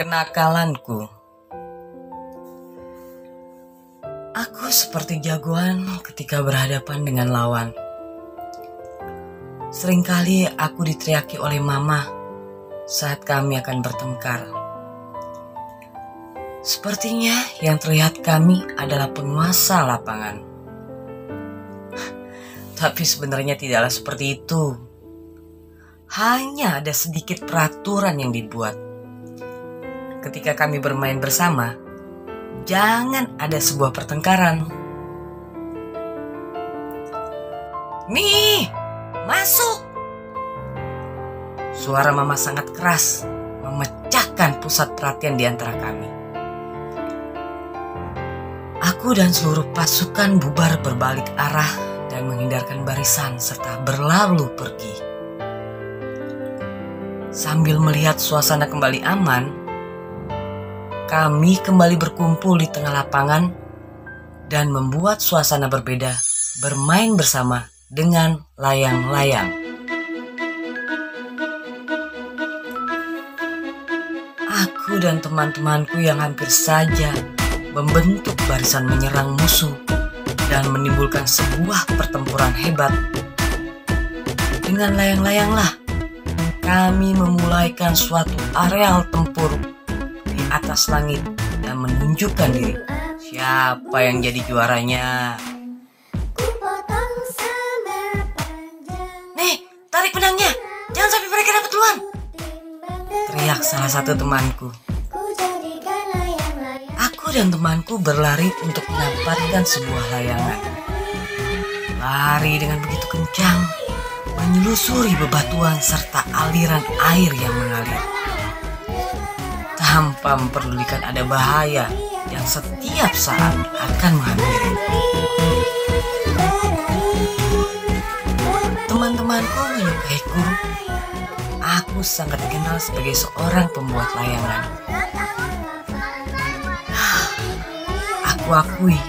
Kenakalanku. Aku seperti jagoan ketika berhadapan dengan lawan. Seringkali aku diteriaki oleh mama saat kami akan bertengkar. Sepertinya yang terlihat kami adalah penguasa lapangan. Tapi sebenarnya tidaklah seperti itu. Hanya ada sedikit peraturan yang dibuat. Ketika kami bermain bersama, jangan ada sebuah pertengkaran. Nih, masuk! Suara mama sangat keras, memecahkan pusat perhatian di antara kami. Aku dan seluruh pasukan bubar berbalik arah dan menghindarkan barisan serta berlalu pergi. Sambil melihat suasana kembali aman, kami kembali berkumpul di tengah lapangan dan membuat suasana berbeda bermain bersama dengan layang-layang. Aku dan teman-temanku yang hampir saja membentuk barisan menyerang musuh dan menimbulkan sebuah pertempuran hebat. Dengan layang-layanglah kami memulaikan suatu areal tempur di atas langit dan menunjukkan diri siapa yang jadi juaranya. Nih, tarik pedangnya, jangan sampai mereka dapat duluan, teriak salah satu temanku. Aku dan temanku berlari untuk mendapatkan sebuah layangan. Lari dengan begitu kencang, menyelusuri bebatuan serta aliran air yang mengalir, tanpa memperdulikan ada bahaya yang setiap saat akan menghampiri. Teman-temanku menyukaiku. Aku sangat dikenal sebagai seorang pembuat layangan. Aku akui,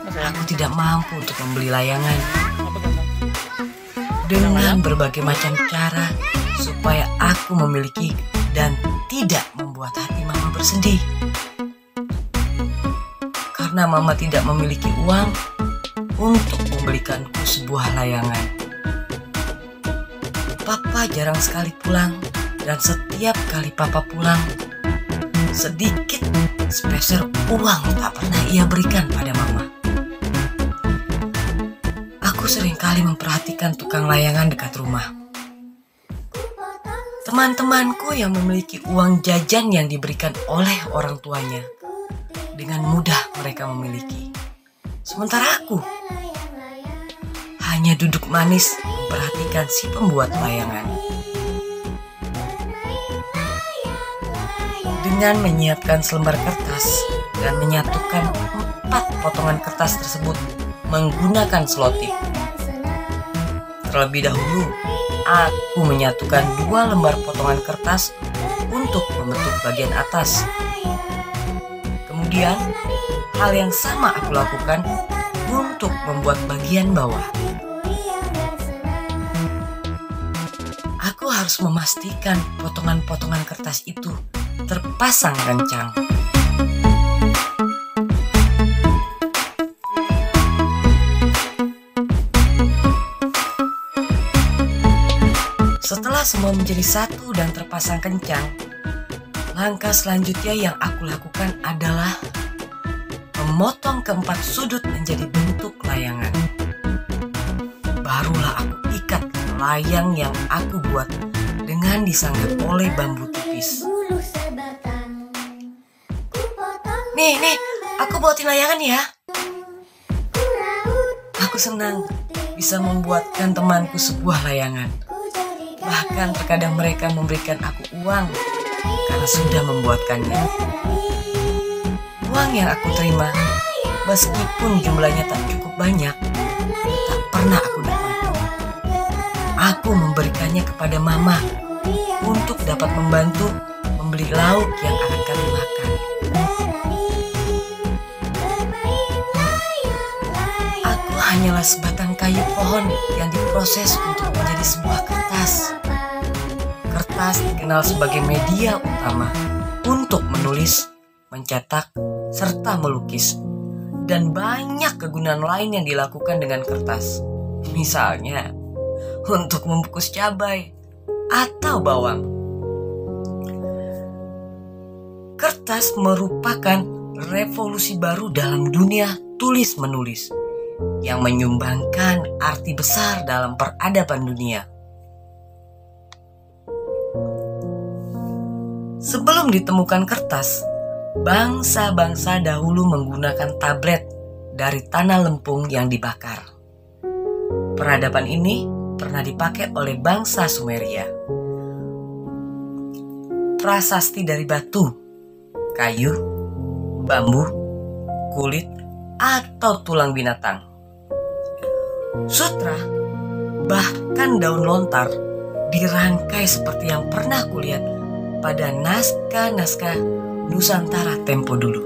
aku tidak mampu untuk membeli layangan. Dengan berbagai macam cara supaya aku memiliki dan tidak membuat hati mama bersedih. Karena mama tidak memiliki uang untuk membelikanku sebuah layangan. Papa jarang sekali pulang, dan setiap kali papa pulang, sedikit sepeser uang tak pernah ia berikan pada mama. Aku seringkali memperhatikan tukang layangan dekat rumah. Teman-temanku yang memiliki uang jajan yang diberikan oleh orang tuanya, dengan mudah mereka memiliki. Sementara aku hanya duduk manis memperhatikan si pembuat layangan. Dengan menyiapkan selembar kertas dan menyatukan 4 potongan kertas tersebut menggunakan selotip. Terlebih dahulu, aku menyatukan 2 lembar potongan kertas untuk membentuk bagian atas. Kemudian, hal yang sama aku lakukan untuk membuat bagian bawah. Aku harus memastikan potongan-potongan kertas itu terpasang kencang. Setelah semua menjadi satu dan terpasang kencang, langkah selanjutnya yang aku lakukan adalah memotong ke4 sudut menjadi bentuk layangan. Barulah aku ikat layang yang aku buat dengan disangga oleh bambu tipis. Nih, aku buatin layangan ya. Aku senang bisa membuatkan temanku sebuah layangan. Bahkan terkadang mereka memberikan aku uang karena sudah membuatkannya. Uang yang aku terima, meskipun jumlahnya tak cukup banyak, tak pernah aku nikmati. Aku memberikannya kepada mama untuk dapat membantu membeli lauk yang akan kami makan. Aku hanyalah sebatang kayu pohon yang diproses untuk menjadi sebuah kertas. Kertas dikenal sebagai media utama untuk menulis, mencetak, serta melukis. Dan banyak kegunaan lain yang dilakukan dengan kertas. Misalnya, untuk membungkus cabai atau bawang. Kertas merupakan revolusi baru dalam dunia tulis-menulis yang menyumbangkan arti besar dalam peradaban dunia. Sebelum ditemukan kertas, bangsa-bangsa dahulu menggunakan tablet dari tanah lempung yang dibakar. Peradaban ini pernah dipakai oleh bangsa Sumeria. Prasasti dari batu, kayu, bambu, kulit, atau tulang binatang. Sutra, bahkan daun lontar, dirangkai seperti yang pernah kulihat pada naskah-naskah Nusantara tempo dulu.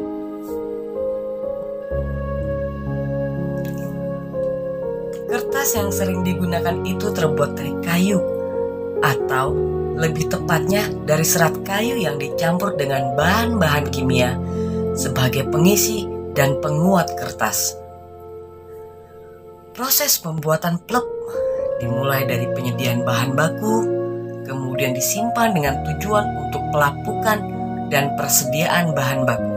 Kertas yang sering digunakan itu terbuat dari kayu, atau lebih tepatnya dari serat kayu yang dicampur dengan bahan-bahan kimia sebagai pengisi dan penguat kertas. Proses pembuatan plek dimulai dari penyediaan bahan baku, kemudian disimpan dengan tujuan untuk pelapukan dan persediaan bahan baku.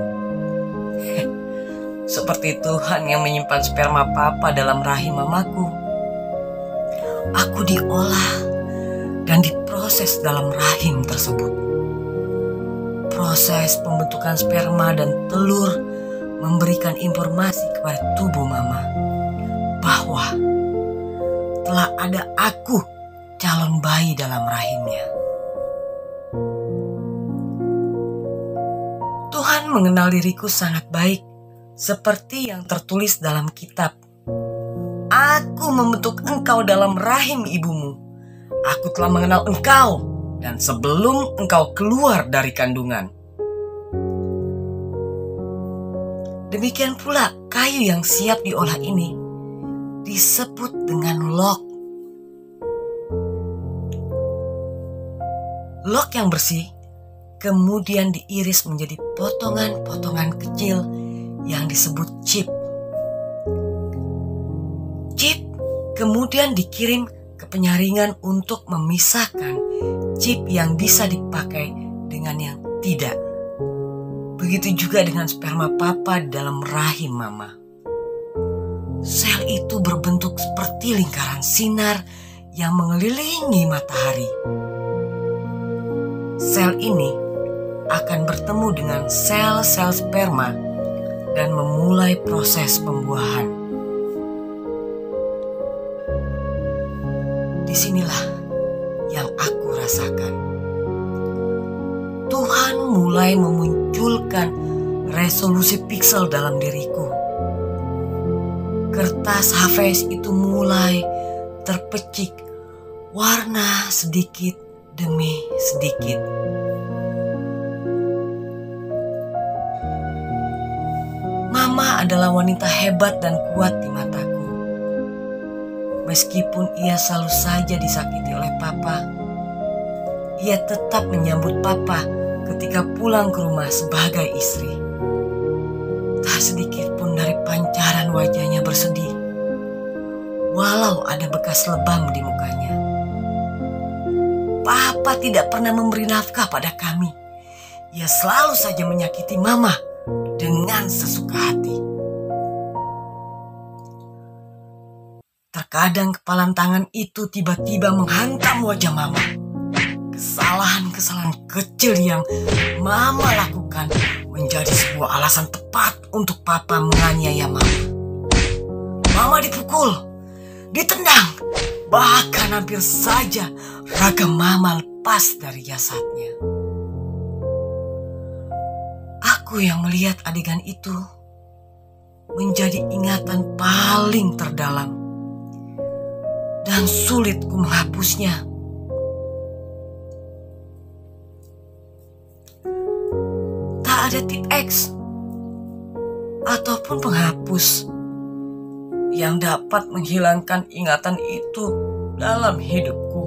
Seperti Tuhan yang menyimpan sperma papa dalam rahim mamaku. Aku diolah dan diproses dalam rahim tersebut. Proses pembentukan sperma dan telur memberikan informasi kepada tubuh mama bahwa telah ada aku, calon bayi dalam rahimnya. Tuhan mengenal diriku sangat baik, seperti yang tertulis dalam kitab. Aku membentuk engkau dalam rahim ibumu. Aku telah mengenal engkau dan sebelum engkau keluar dari kandungan. Demikian pula kayu yang siap diolah ini disebut dengan log. Log yang bersih kemudian diiris menjadi potongan-potongan kecil yang disebut chip. Chip kemudian dikirim ke penyaringan untuk memisahkan chip yang bisa dipakai dengan yang tidak. Begitu juga dengan sperma papa dalam rahim mama. Sel itu berbentuk seperti lingkaran sinar yang mengelilingi matahari. Sel ini akan bertemu dengan sel-sel sperma dan memulai proses pembuahan. Disinilah yang aku rasakan. Tuhan mulai memunculkan resolusi piksel dalam diriku. Kertas Hafiz itu mulai terpecik warna sedikit demi sedikit. Mama adalah wanita hebat dan kuat di mataku. Meskipun ia selalu saja disakiti oleh papa, ia tetap menyambut papa ketika pulang ke rumah sebagai istri. Tak sedikit pun dari pancaran wajahnya bersedih, walau ada bekas lebam di mukanya. Papa tidak pernah memberi nafkah pada kami. Ia selalu saja menyakiti mama dengan sesuka hati. Terkadang kepalan tangan itu tiba-tiba menghantam wajah mama. Kesalahan-kesalahan kecil yang mama lakukan menjadi sebuah alasan tepat untuk papa menganiaya mama. Mama dipukul, ditendang, bahkan hampir saja ragam mama lepas dari jasadnya. Aku yang melihat adegan itu menjadi ingatan paling terdalam dan sulit ku menghapusnya. Tak ada tip X ataupun penghapus yang dapat menghilangkan ingatan itu dalam hidupku.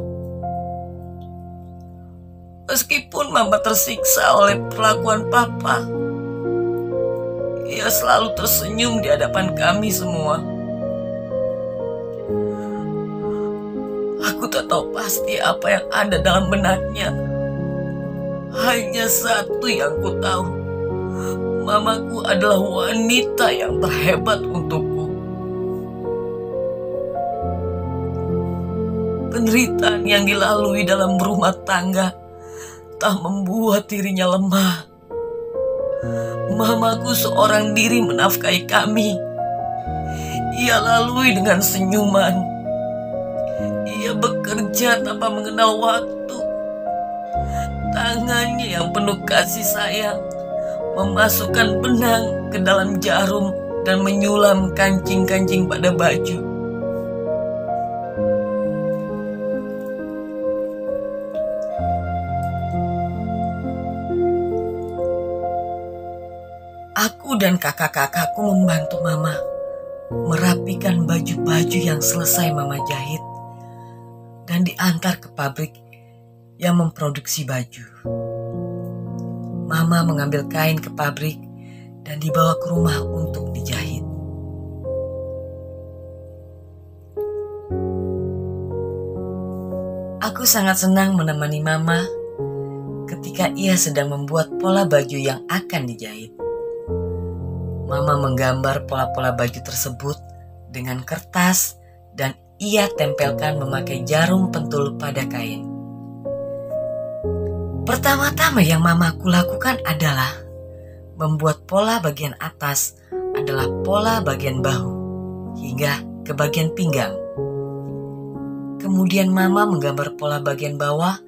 Meskipun mama tersiksa oleh perlakuan papa, ia selalu tersenyum di hadapan kami semua. Aku tak tahu pasti apa yang ada dalam benaknya. Hanya satu yang ku tahu, mamaku adalah wanita yang terhebat untukku. Penderitaan yang dilalui dalam berumah tangga tak membuat dirinya lemah. Mamaku seorang diri menafkahi kami. Ia lalui dengan senyuman. Ia bekerja tanpa mengenal waktu. Tangannya yang penuh kasih sayang memasukkan benang ke dalam jarum dan menyulam kancing-kancing pada baju. Aku dan kakak-kakakku membantu mama merapikan baju-baju yang selesai mama jahit dan diantar ke pabrik yang memproduksi baju. Mama mengambil kain ke pabrik dan dibawa ke rumah untuk dijahit. Aku sangat senang menemani mama ketika ia sedang membuat pola baju yang akan dijahit. Mama menggambar pola-pola baju tersebut dengan kertas dan ia tempelkan memakai jarum pentul pada kain. Pertama-tama yang mamaku lakukan adalah membuat pola bagian atas adalah pola bagian bahu hingga ke bagian pinggang. Kemudian mama menggambar pola bagian bawah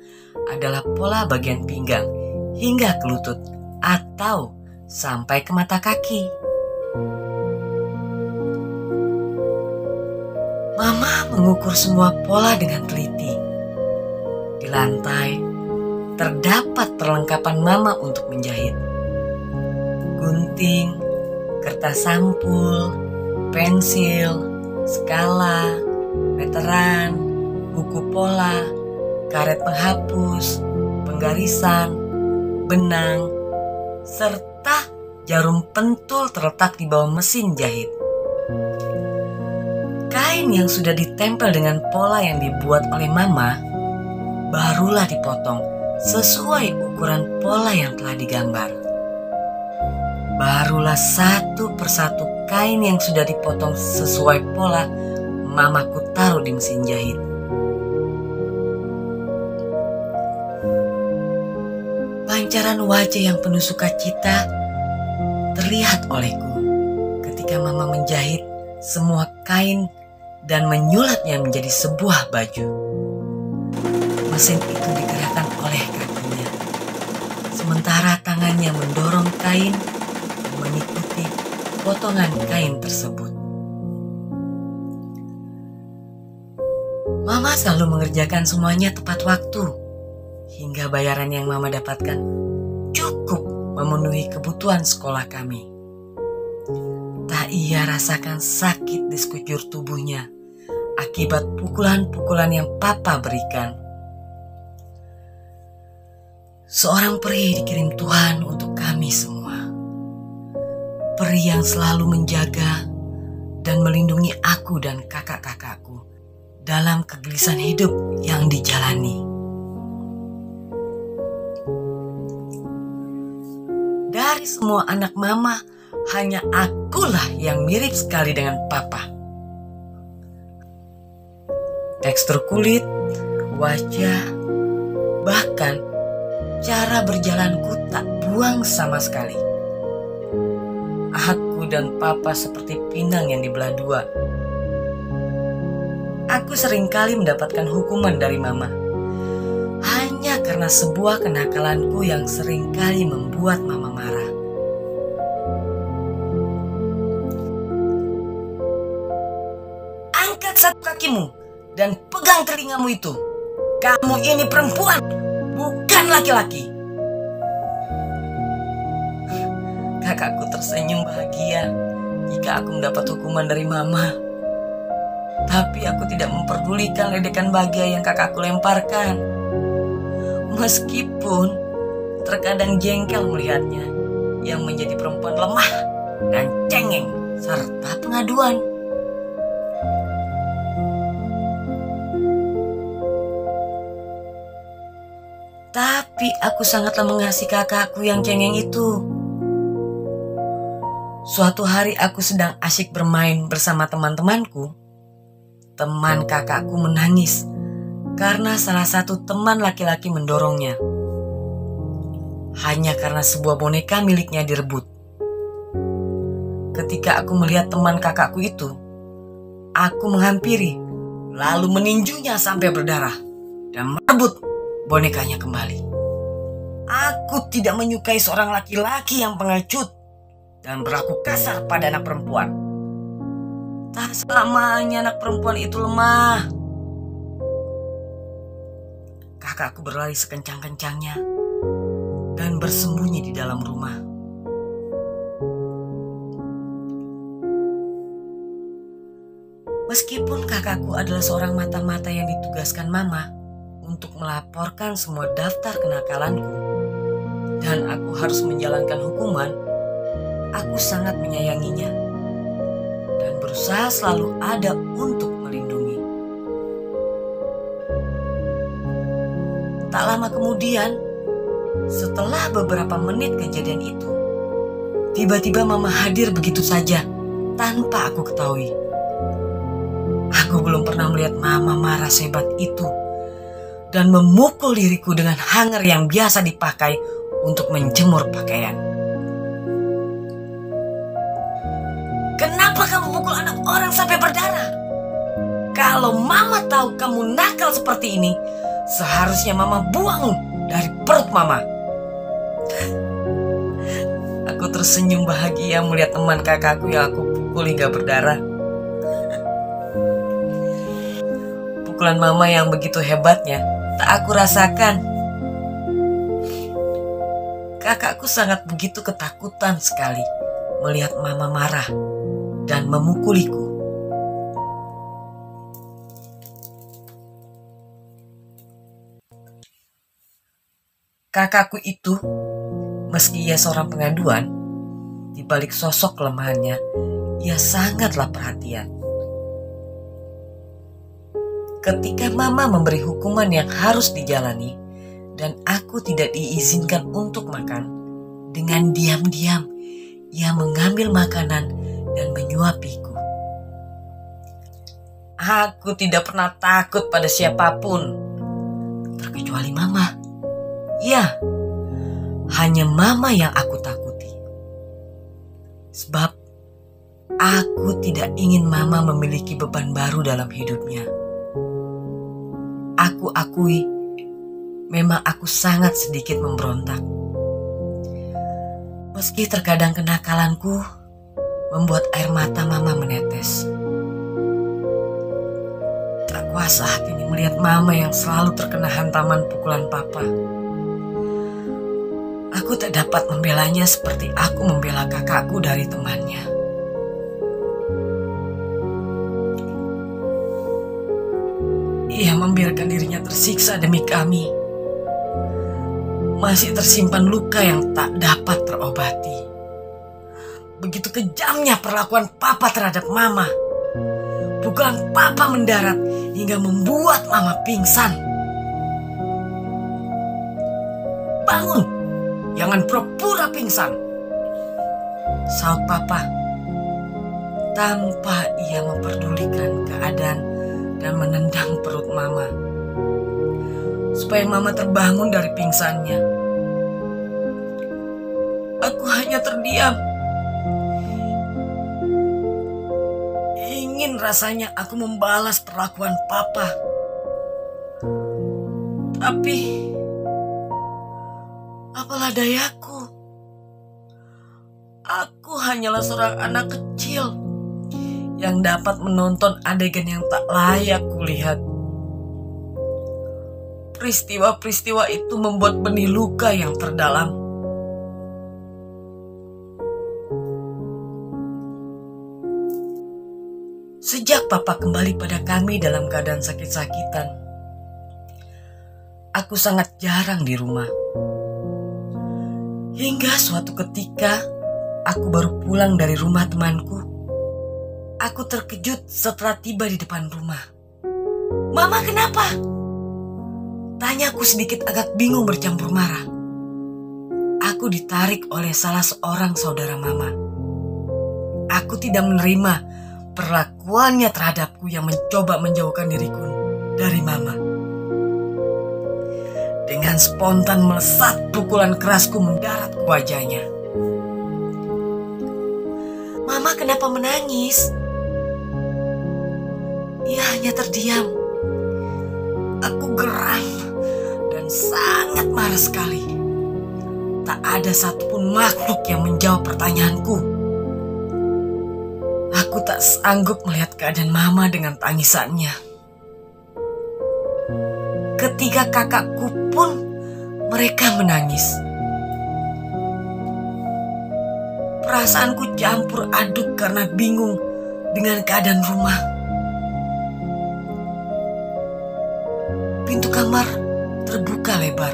adalah pola bagian pinggang hingga ke lutut atau sampai ke mata kaki. Mama mengukur semua pola dengan teliti. Di lantai terdapat perlengkapan mama untuk menjahit. Gunting, kertas sampul, pensil, skala, meteran, buku pola, karet penghapus, penggarisan, benang, serta jarum pentul terletak di bawah mesin jahit. Kain yang sudah ditempel dengan pola yang dibuat oleh mama barulah dipotong sesuai ukuran pola yang telah digambar. Barulah satu persatu kain yang sudah dipotong sesuai pola mamaku taruh di mesin jahit. Pancaran wajah yang penuh sukacita terlihat olehku ketika mama menjahit semua kain dan menyulatnya menjadi sebuah baju. Mesin itu digerakkan oleh kakinya, sementara tangannya mendorong kain dan mengikuti potongan kain tersebut. Mama selalu mengerjakan semuanya tepat waktu, hingga bayaran yang mama dapatkan cukup memenuhi kebutuhan sekolah kami. Tak ia rasakan sakit di sekujur tubuhnya akibat pukulan-pukulan yang papa berikan. Seorang peri dikirim Tuhan untuk kami semua. Peri yang selalu menjaga dan melindungi aku dan kakak-kakakku dalam kegelisahan hidup yang dijalani. Dari semua anak mama, hanya akulah yang mirip sekali dengan papa. Tekstur kulit, wajah, bahkan cara berjalanku tak buang sama sekali. Aku dan papa seperti pinang yang dibelah dua. Aku seringkali mendapatkan hukuman dari mama hanya karena sebuah kenakalanku yang seringkali membuat mama marah. Angkat satu kakimu dan pegang telingamu itu. Kamu ini perempuan, bukan laki-laki. Kakakku tersenyum bahagia jika aku mendapat hukuman dari mama. Tapi aku tidak memperdulikan ledekan bahagia yang kakakku lemparkan. Meskipun terkadang jengkel melihatnya yang menjadi perempuan lemah dan cengeng serta pengaduan. Tapi aku sangatlah mengasihi kakakku yang cengeng itu. Suatu hari aku sedang asyik bermain bersama teman-temanku. Teman kakakku menangis karena salah satu teman laki-laki mendorongnya. Hanya karena sebuah boneka miliknya direbut. Ketika aku melihat teman kakakku itu, aku menghampiri, lalu meninjunya sampai berdarah dan merebut bonekanya kembali. Aku tidak menyukai seorang laki-laki yang pengecut dan berlaku kasar pada anak perempuan. Tak selamanya anak perempuan itu lemah. Kakakku berlari sekencang-kencangnya dan bersembunyi di dalam rumah. Meskipun kakakku adalah seorang mata-mata yang ditugaskan mama untuk melaporkan semua daftar kenakalanku, dan aku harus menjalankan hukuman, aku sangat menyayanginya dan berusaha selalu ada untuk melindungi. Tak lama kemudian, setelah beberapa menit kejadian itu, tiba-tiba mama hadir begitu saja tanpa aku ketahui. Aku belum pernah melihat mama marah sehebat itu dan memukul diriku dengan hanger yang biasa dipakai untuk menjemur pakaian. Kenapa kamu pukul anak orang sampai berdarah? Kalau mama tahu kamu nakal seperti ini, seharusnya mama buang dari perut mama. Aku tersenyum bahagia melihat teman kakakku yang aku pukul hingga berdarah. Pukulan mama yang begitu hebatnya tak aku rasakan. Kakakku sangat begitu ketakutan sekali melihat mama marah dan memukuliku. Kakakku itu, meski ia seorang pengaduan, di balik sosok kelemahannya, ia sangatlah perhatian. Ketika mama memberi hukuman yang harus dijalani dan aku tidak diizinkan untuk makan, dengan diam-diam ia mengambil makanan dan menyuapiku. Aku tidak pernah takut pada siapapun, terkecuali mama. Ya, hanya mama yang aku takuti. Sebab aku tidak ingin mama memiliki beban baru dalam hidupnya. Aku akui, memang aku sangat sedikit memberontak. Meski terkadang kenakalanku membuat air mata mama menetes. Tak kuasa hati ini melihat mama yang selalu terkena hantaman pukulan papa. Aku tak dapat membelanya seperti aku membela kakakku dari temannya. Ia membiarkan dirinya tersiksa demi kami. Masih tersimpan luka yang tak dapat terobati. Begitu kejamnya perlakuan papa terhadap mama. Pukulan papa mendarat hingga membuat mama pingsan. Bangun, jangan pura-pura pingsan, saut papa, tanpa ia memperdulikan keadaan dan menendang perut mama, supaya mama terbangun dari pingsannya. Aku hanya terdiam. Ingin rasanya aku membalas perlakuan papa. Tapi apalah dayaku. Aku hanyalah seorang anak kecil yang dapat menonton adegan yang tak layak kulihat. Peristiwa-peristiwa itu membuat benih luka yang terdalam. Sejak papa kembali pada kami dalam keadaan sakit-sakitan, aku sangat jarang di rumah. Hingga suatu ketika, aku baru pulang dari rumah temanku. Aku terkejut setelah tiba di depan rumah. "Mama, kenapa?" Tanyaku sedikit agak bingung bercampur marah. Aku ditarik oleh salah seorang saudara mama. Aku tidak menerima perlakuannya terhadapku yang mencoba menjauhkan diriku dari mama. Dengan spontan melesat pukulan kerasku mendarat ke wajahnya. "Mama, kenapa menangis?" Dia hanya terdiam. Aku geram dan sangat marah sekali. Tak ada satupun makhluk yang menjawab pertanyaanku. Aku tak sanggup melihat keadaan mama dengan tangisannya. Ketika kakakku pun mereka menangis. Perasaanku campur aduk karena bingung dengan keadaan rumah. Pintu kamar terbuka lebar.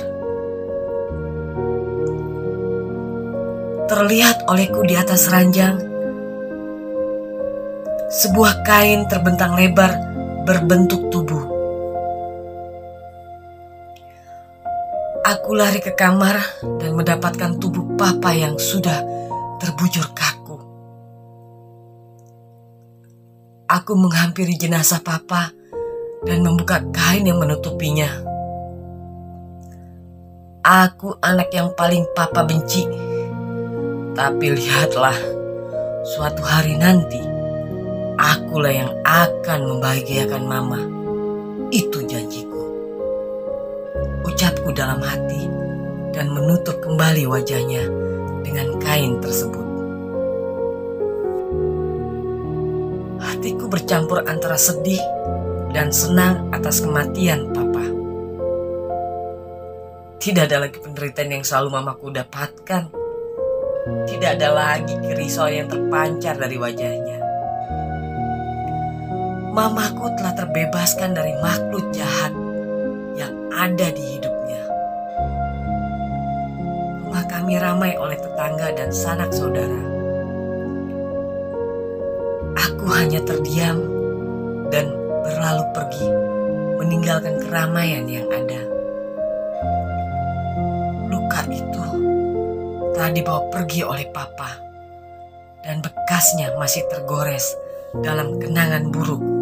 Terlihat olehku di atas ranjang, sebuah kain terbentang lebar berbentuk tubuh. Aku lari ke kamar dan mendapatkan tubuh papa yang sudah terbujur kaku. Aku menghampiri jenazah papa dan membuka kain yang menutupinya. Aku anak yang paling papa benci. Tapi lihatlah, suatu hari nanti, akulah yang akan membahagiakan mama. Itu janjiku. Ucapku dalam hati dan menutup kembali wajahnya dengan kain tersebut. Hatiku bercampur antara sedih dan senang atas kematian papa. Tidak ada lagi penderitaan yang selalu mamaku dapatkan. Tidak ada lagi kerisauan yang terpancar dari wajahnya. Mamaku telah terbebaskan dari makhluk jahat yang ada di hidupnya. Rumah kami ramai oleh tetangga dan sanak saudara. Aku hanya terdiam dan berlalu pergi, meninggalkan keramaian yang ada. Luka itu telah dibawa pergi oleh papa, dan bekasnya masih tergores dalam kenangan buruk